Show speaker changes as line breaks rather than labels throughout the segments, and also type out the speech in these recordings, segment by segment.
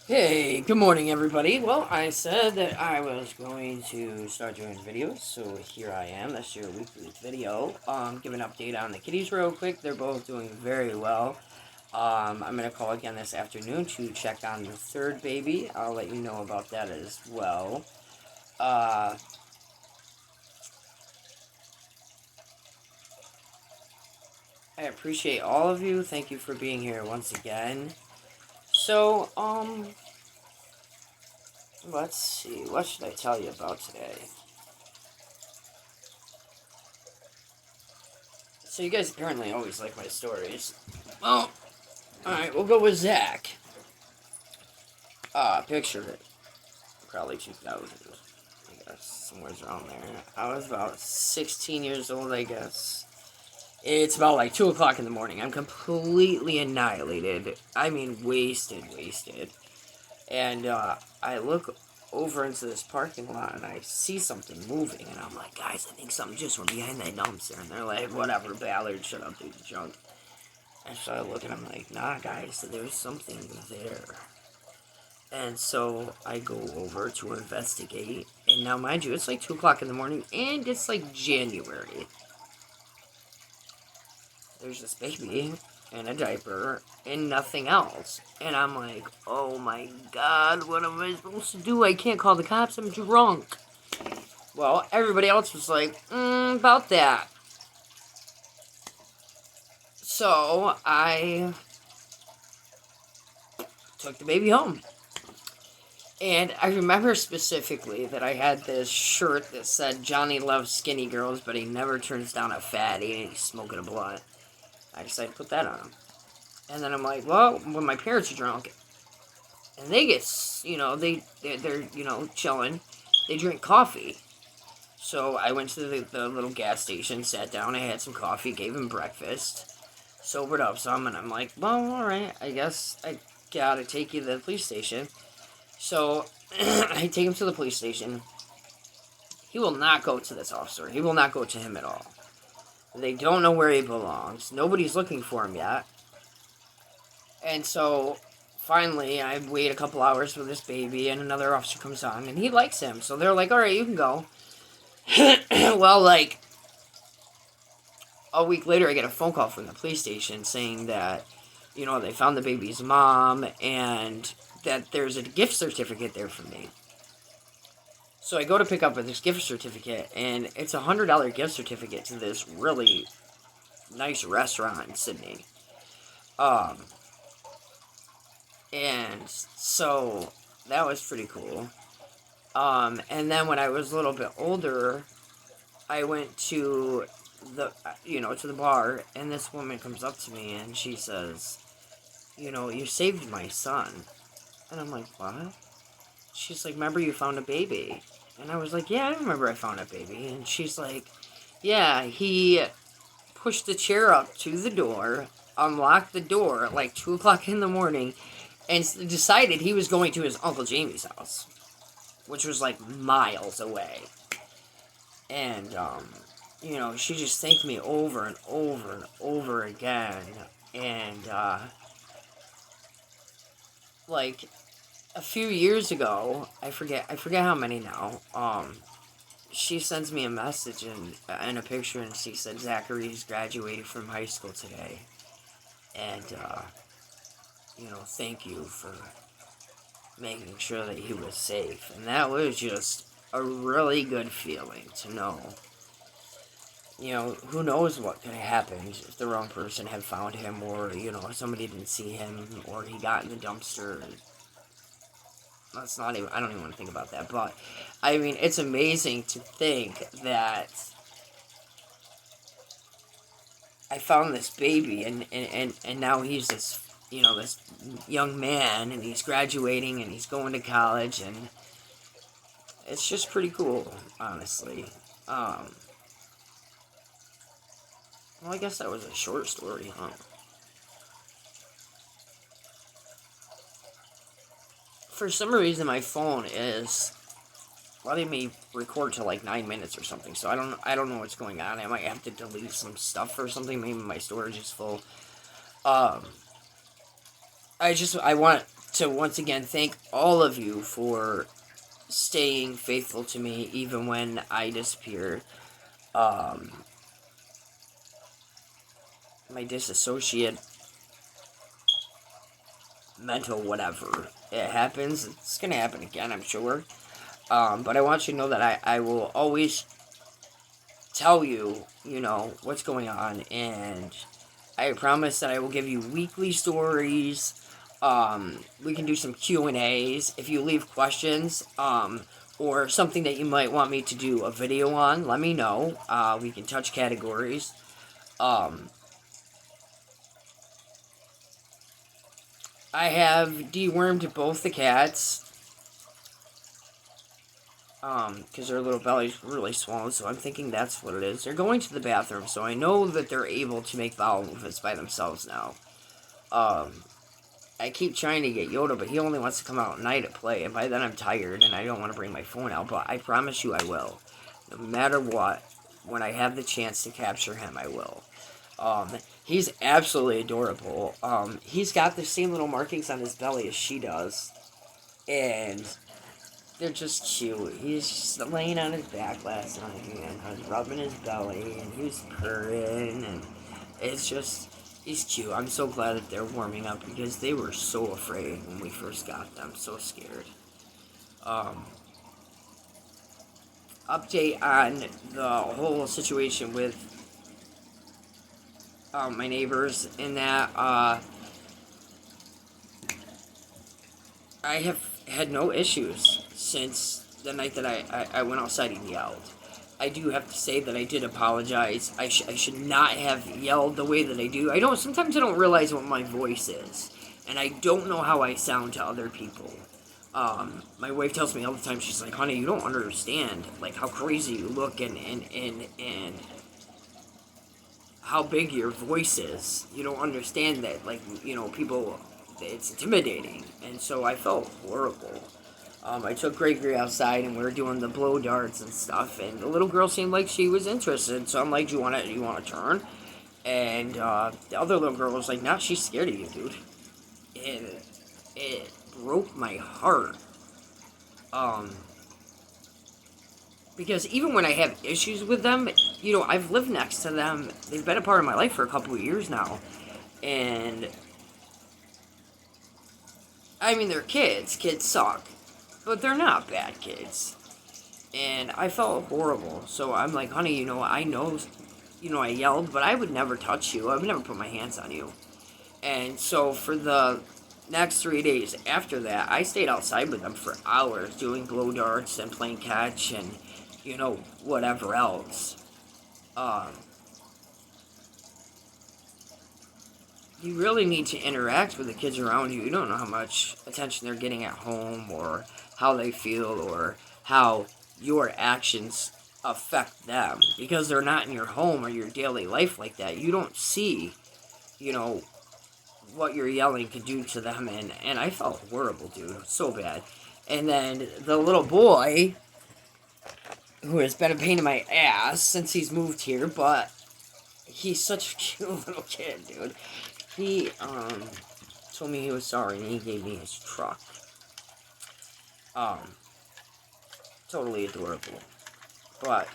Hey, good morning, everybody. Well, I said that I was going to start doing videos, so here I am. That's your weekly video. Give an update on the kitties real quick. They're both doing very well. I'm gonna call again this afternoon to check on the third baby. I'll let you know about that as well. Uh, I appreciate all of you. Thank you for being here once again. So, let's see. What should I tell you about today? So you guys apparently always like my stories. Well, alright, we'll go with Zach. Picture it. Probably 2000, I guess. Somewhere around there. I was about 16 years old, I guess. It's about like 2 o'clock in the morning. I'm completely annihilated. I mean, wasted. And, I look over into this parking lot and I see something moving. And I'm like, guys, I think something just went behind that dumpster. And they're like, whatever, Ballard, shut up, dude, junk. And so I look and I'm like, nah, guys, there's something there. And so I go over to investigate. And now, mind you, it's like 2 o'clock in the morning and it's like January. There's this baby in a diaper and nothing else. And I'm like, oh my god, what am I supposed to do? I can't call the cops, I'm drunk. Well, everybody else was like, about that. So I took the baby home. And I remember specifically that I had this shirt that said Johnny loves skinny girls, but he never turns down a fatty and he's smoking a blunt. I decided to put that on him. And then I'm like, well, when my parents are drunk, and they get, they're chilling, they drink coffee. So I went to the little gas station, sat down, I had some coffee, gave him breakfast, sobered up some, and I'm like, well, alright, I guess I gotta take you to the police station. So I take him to the police station. He will not go to this officer. He will not go to him at all. They don't know where he belongs. Nobody's looking for him yet. And so finally, I wait a couple hours for this baby, and another officer comes on, and he likes him. So they're like, all right, you can go. Well, like, a week later, I get a phone call from the police station saying that, they found the baby's mom and that there's a gift certificate there for me. So I go to pick up this gift certificate, and it's $100 gift certificate to this really nice restaurant in Sydney. Um, and so that was pretty cool. And then when I was a little bit older, I went to to the bar, and this woman comes up to me and she says, you saved my son. And I'm like, what? She's like, remember you found a baby? And I was like, yeah, I remember I found a baby. And she's like, yeah, he pushed the chair up to the door, unlocked the door at like 2 o'clock in the morning, and decided he was going to his Uncle Jamie's house, which was like miles away. And, she just thanked me over and over and over again. And, like, a few years ago, I forget how many now, she sends me a message and a picture, and she said, Zachary's graduated from high school today. And, thank you for making sure that he was safe. And that was just a really good feeling to know. Who knows what could have happened if the wrong person had found him, or, somebody didn't see him, or he got in the dumpster. I don't even want to think about that. But, I mean, it's amazing to think that I found this baby, and now he's this, this young man, and he's graduating, and he's going to college, and it's just pretty cool, honestly. Well, I guess that was a short story, huh? For some reason, my phone is letting me record to like 9 minutes or something. So I don't know what's going on. I might have to delete some stuff or something. Maybe my storage is full. I want to once again thank all of you for staying faithful to me even when I disappeared. My disassociate mental whatever. It happens. It's going to happen again, I'm sure. But I want you to know that I will always tell you, what's going on. And I promise that I will give you weekly stories. We can do some Q&As. If you leave questions, or something that you might want me to do a video on, let me know. We can touch categories. I have dewormed both the cats. Because their little belly's really swollen, so I'm thinking that's what it is. They're going to the bathroom, so I know that they're able to make bowel movements by themselves now. I keep trying to get Yoda, but he only wants to come out at night to play, and by then I'm tired, and I don't want to bring my phone out, but I promise you I will. No matter what, when I have the chance to capture him, I will. He's absolutely adorable. He's got the same little markings on his belly as she does, and they're just cute. He's just laying on his back last night, and I was rubbing his belly, and he was purring, and it's just, he's cute. I'm so glad that they're warming up, because they were so afraid when we first got them, so scared. Update on the whole situation with my neighbors, in that I have had no issues since the night that I went outside and yelled. I do have to say that I did apologize. I should not have yelled the way that I do. Sometimes I don't realize what my voice is, and I don't know how I sound to other people. My wife tells me all the time, she's like, honey, you don't understand, like, how crazy you look and how big your voice is. You don't understand that, like, people, it's intimidating. And so I felt horrible. I took Gregory outside, and we were doing the blow darts and stuff, and the little girl seemed like she was interested, so I'm like, do you want to turn? And the other little girl was like, nah, she's scared of you, dude. And it broke my heart. Because even when I have issues with them, I've lived next to them. They've been a part of my life for a couple of years now. And, I mean, they're kids. Kids suck. But they're not bad kids. And I felt horrible. So I'm like, honey, I know, I yelled, but I would never touch you. I would never put my hands on you. And so for the next 3 days after that, I stayed outside with them for hours doing blow darts and playing catch and, whatever else. You really need to interact with the kids around you. You don't know how much attention they're getting at home, or how they feel, or how your actions affect them, because they're not in your home or your daily life like that. You don't see, what your yelling could do to them, and I felt horrible, dude, so bad. And then the little boy, who has been a pain in my ass since he's moved here, but he's such a cute little kid, dude. He told me he was sorry, and he gave me his truck. Totally adorable. But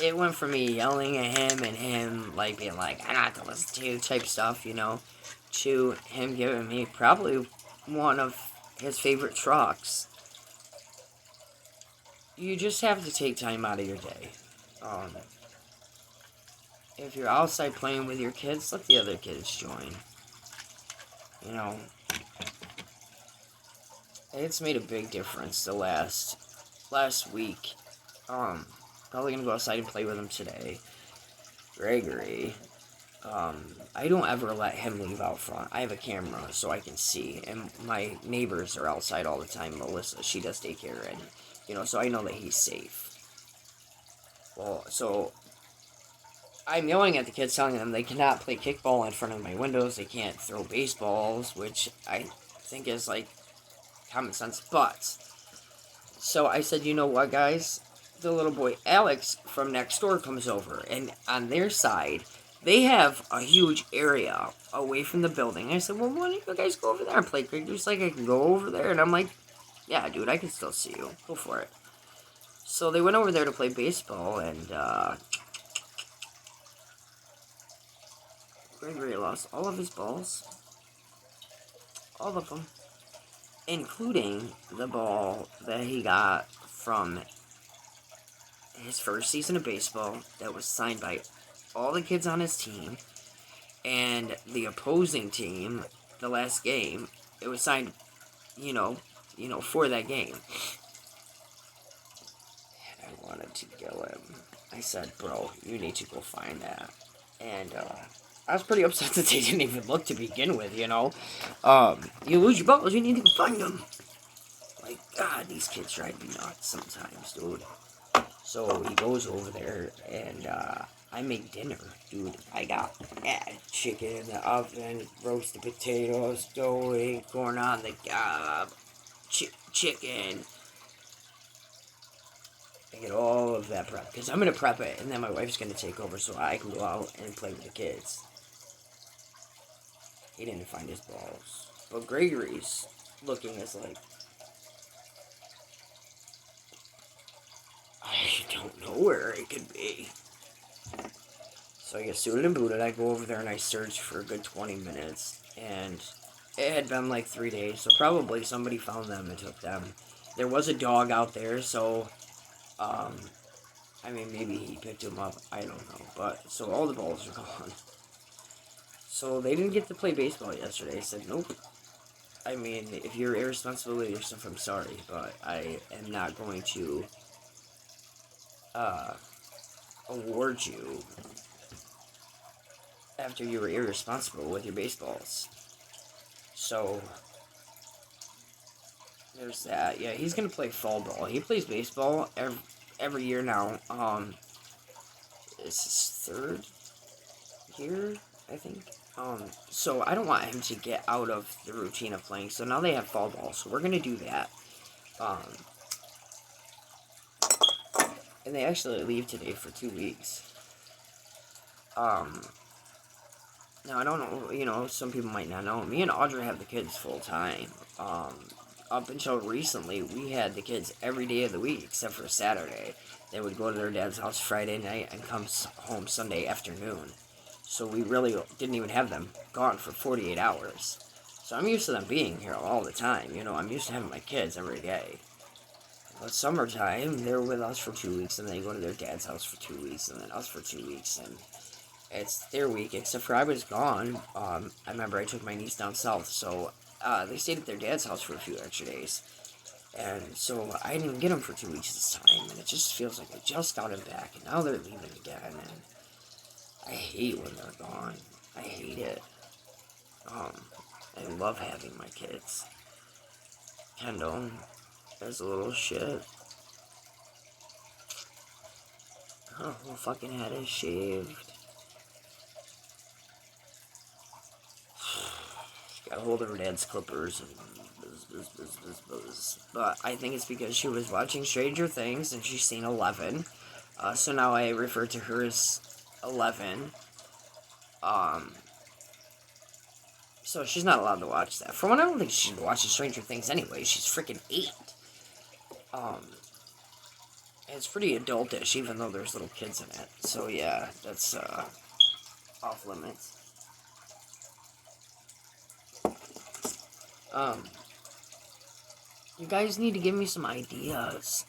it went from me yelling at him and him, like, being like, I don't have to listen to you type stuff, to him giving me probably one of his favorite trucks. You just have to take time out of your day. If you're outside playing with your kids, let the other kids join. It's made a big difference the last week. Probably gonna go outside and play with him today. Gregory, I don't ever let him leave out front. I have a camera so I can see, and my neighbors are outside all the time. Melissa, she does daycare, and so I know that he's safe. Well, so I'm yelling at the kids, telling them they cannot play kickball in front of my windows. They can't throw baseballs, which I think is like common sense. But so I said, you know what, guys? The little boy Alex from next door comes over, and on their side, They have a huge area away from the building. I said, well, why don't you guys go over there and play cricket? Just like, I can go over there. And I'm like, yeah, dude, I can still see you. Go for it. So they went over there to play baseball, and Gregory lost all of his balls. All of them. Including the ball that he got from his first season of baseball that was signed by all the kids on his team, and the opposing team, the last game, it was signed, for that game. And I wanted to kill him. I said, bro, you need to go find that. And I was pretty upset that they didn't even look to begin with, You lose your balls, you need to go find them. Like, God, these kids drive me nuts sometimes, dude. So he goes over there, and I make dinner, dude. I got chicken in the oven, roasted potatoes, dough, corn on the cob, chicken. I get all of that prep, because I'm going to prep it, and then my wife's going to take over so I can go out and play with the kids. He didn't find his balls. But Gregory's looking as like, I don't know where it could be. So I get suited and booted. I go over there and I search for a good 20 minutes. And it had been like 3 days, so probably somebody found them and took them. There was a dog out there, so, maybe he picked him up. I don't know. But, so all the balls are gone. So they didn't get to play baseball yesterday. I said, nope. If you're irresponsible with your stuff, I'm sorry. But I am not going to award you after you were irresponsible with your baseballs. So there's that. Yeah, he's gonna play fall ball. He plays baseball every year now. It's his 3rd year, I think. So I don't want him to get out of the routine of playing. So now they have fall ball. So we're gonna do that. And they actually leave today for 2 weeks. Now, I don't know, some people might not know. Me and Audrey have the kids full time. Up until recently, we had the kids every day of the week except for Saturday. They would go to their dad's house Friday night and come home Sunday afternoon. So we really didn't even have them gone for 48 hours. So I'm used to them being here all the time. I'm used to having my kids every day. But summertime, they're with us for 2 weeks, and they go to their dad's house for 2 weeks, and then us for 2 weeks, and it's their week, except for I was gone. I remember I took my niece down south, so they stayed at their dad's house for a few extra days. And so I didn't even get them for 2 weeks this time, and it just feels like I just got them back, and now they're leaving again, and I hate when they're gone. I hate it. I love having my kids. Kendall is a little shit. Her whole fucking head is shaved. She got a hold of her dad's clippers and buzz. But I think it's because she was watching Stranger Things and she's seen 11. So now I refer to her as 11. So she's not allowed to watch that. For one, I don't think she should watch Stranger Things anyway. She's freaking 8. It's pretty adultish, even though there's little kids in it. So yeah, that's off limits. You guys need to give me some ideas.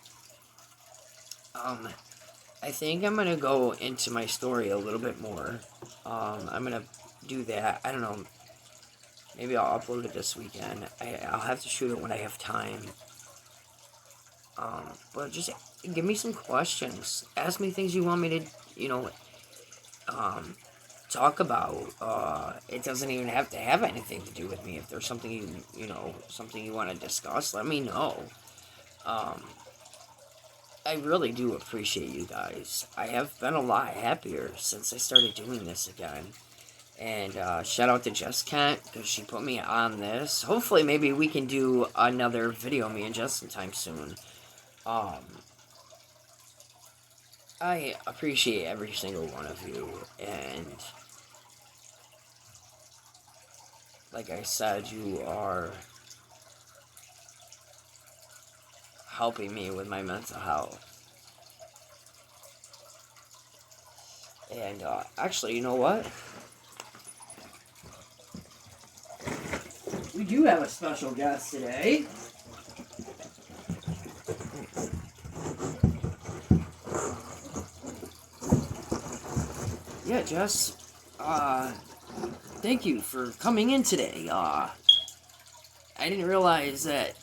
I think I'm gonna go into my story a little bit more. I'm gonna do that. I don't know. Maybe I'll upload it this weekend. I'll have to shoot it when I have time. But just give me some questions. Ask me things you want me to, talk about. It doesn't even have to have anything to do with me. If there's something something you want to discuss, let me know. I really do appreciate you guys. I have been a lot happier since I started doing this again. And shout out to Jess Kent, because she put me on this. Hopefully, maybe we can do another video, me and Jess, sometime soon. I appreciate every single one of you, and like I said, you are helping me with my mental health. And actually, you know what? We do have a special guest today. Yeah, Jess. Thank you for coming in today. I didn't realize that,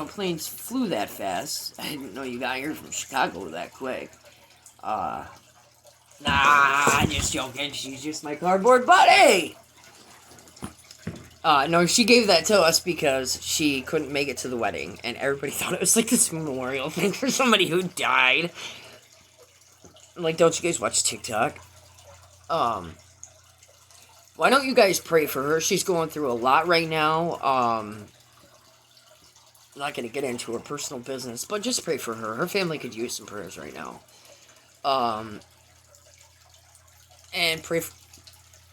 planes flew that fast. I didn't know you got here from Chicago that quick. Nah, I'm just joking. She's just my cardboard buddy! No, she gave that to us because she couldn't make it to the wedding, and everybody thought it was like this memorial thing for somebody who died. Like, don't you guys watch TikTok? Why don't you guys pray for her? She's going through a lot right now. I'm not going to get into her personal business, but just pray for her. Her family could use some prayers right now. And pray for...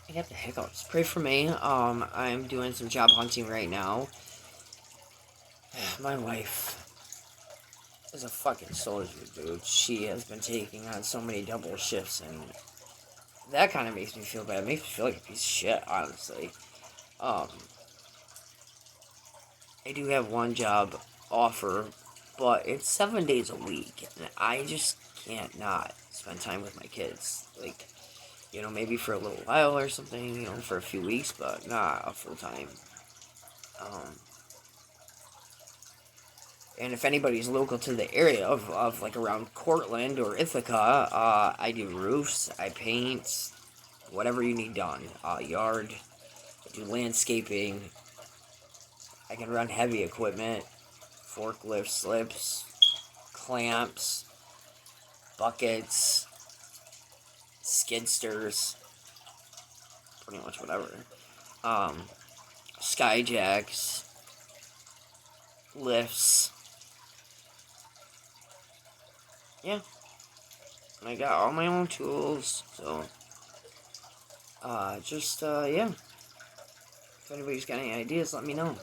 I got the hiccups. Pray for me. I'm doing some job hunting right now. My wife is a fucking soldier, dude. She has been taking on so many double shifts, and that kind of makes me feel bad. It makes me feel like a piece of shit, honestly. I do have one job offer, but it's 7 days a week, and I just can't not spend time with my kids. Like, maybe for a little while or something, for a few weeks, but not a full time. And if anybody's local to the area of like around Cortland or Ithaca, I do roofs, I paint, whatever you need done. Yard, I do landscaping, I can run heavy equipment, forklift slips, clamps, buckets, skidsters, pretty much whatever. Skyjacks, lifts. Yeah. And I got all my own tools, so yeah. If anybody's got any ideas, let me know.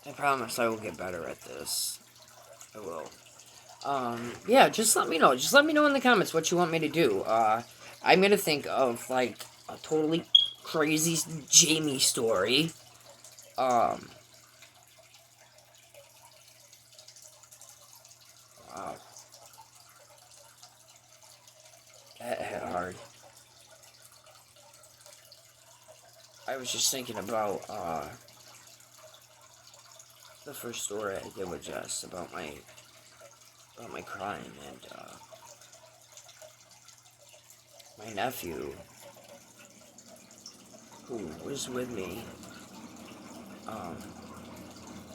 I promise I will get better at this. I will. Yeah, just let me know. Just let me know in the comments what you want me to do. I'm gonna think of, like, a totally crazy Jamie story. Wow. That hit hard. I was just thinking about, the first story I did with Jess about my crime, and, my nephew, who was with me,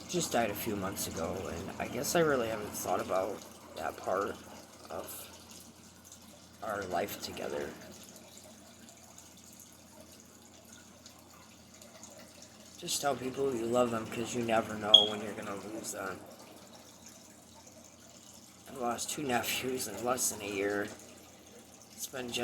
just died a few months ago, and I guess I really haven't thought about that part of our life together. Just tell people you love them, because you never know when you're gonna lose them. I lost 2 nephews in less than a year. It's been just